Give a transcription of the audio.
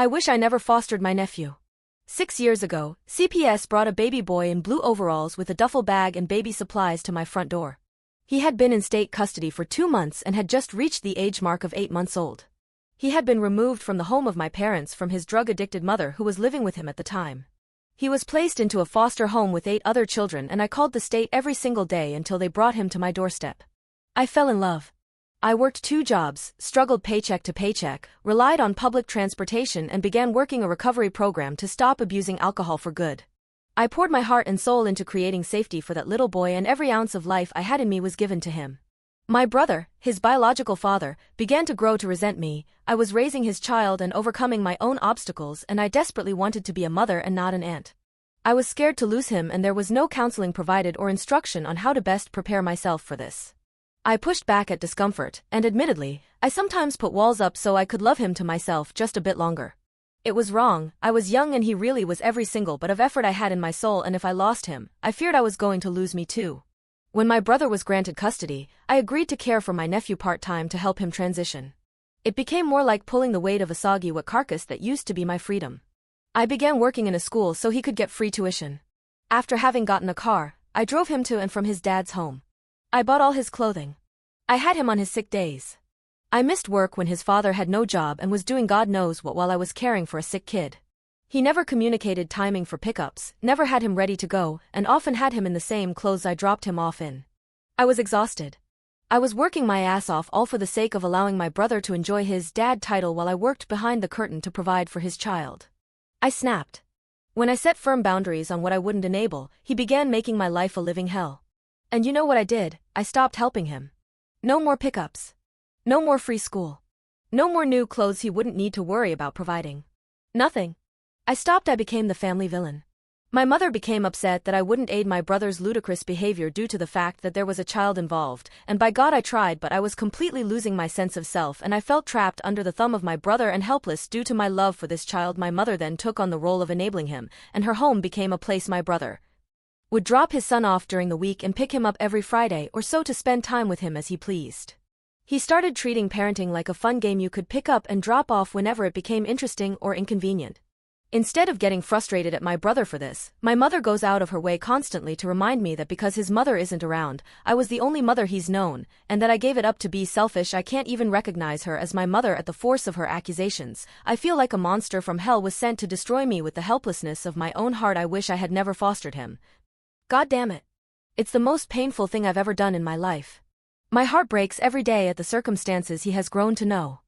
I wish I never fostered my nephew. 6 years ago, CPS brought a baby boy in blue overalls with a duffel bag and baby supplies to my front door. He had been in state custody for 2 months and had just reached the age mark of 8 months old. He had been removed from the home of my parents from his drug-addicted mother who was living with him at the time. He was placed into a foster home with 8 other children, and I called the state every single day until they brought him to my doorstep. I fell in love. I worked 2 jobs, struggled paycheck to paycheck, relied on public transportation, and began working a recovery program to stop abusing alcohol for good. I poured my heart and soul into creating safety for that little boy, and every ounce of life I had in me was given to him. My brother, his biological father, began to grow to resent me. I was raising his child and overcoming my own obstacles, and I desperately wanted to be a mother and not an aunt. I was scared to lose him, and there was no counseling provided or instruction on how to best prepare myself for this. I pushed back at discomfort, and admittedly, I sometimes put walls up so I could love him to myself just a bit longer. It was wrong. I was young and he really was every single bit of effort I had in my soul, and if I lost him, I feared I was going to lose me too. When my brother was granted custody, I agreed to care for my nephew part-time to help him transition. It became more like pulling the weight of a soggy wet carcass that used to be my freedom. I began working in a school so he could get free tuition. After having gotten a car, I drove him to and from his dad's home. I bought all his clothing. I had him on his sick days. I missed work when his father had no job and was doing God knows what while I was caring for a sick kid. He never communicated timing for pickups, never had him ready to go, and often had him in the same clothes I dropped him off in. I was exhausted. I was working my ass off all for the sake of allowing my brother to enjoy his dad title while I worked behind the curtain to provide for his child. I snapped. When I set firm boundaries on what I wouldn't enable, he began making my life a living hell. And you know what I did? I stopped helping him. No more pickups. No more free school. No more new clothes he wouldn't need to worry about providing. Nothing. I stopped. I became the family villain. My mother became upset that I wouldn't aid my brother's ludicrous behavior due to the fact that there was a child involved, and by God I tried, but I was completely losing my sense of self, and I felt trapped under the thumb of my brother and helpless due to my love for this child. My mother then took on the role of enabling him, and her home became a place my brother would drop his son off during the week and pick him up every Friday or so to spend time with him as he pleased. He started treating parenting like a fun game you could pick up and drop off whenever it became interesting or inconvenient. Instead of getting frustrated at my brother for this, my mother goes out of her way constantly to remind me that because his mother isn't around, I was the only mother he's known, and that I gave it up to be selfish. I can't even recognize her as my mother at the force of her accusations. I feel like a monster from hell was sent to destroy me with the helplessness of my own heart. I wish I had never fostered him. God damn it. It's the most painful thing I've ever done in my life. My heart breaks every day at the circumstances he has grown to know.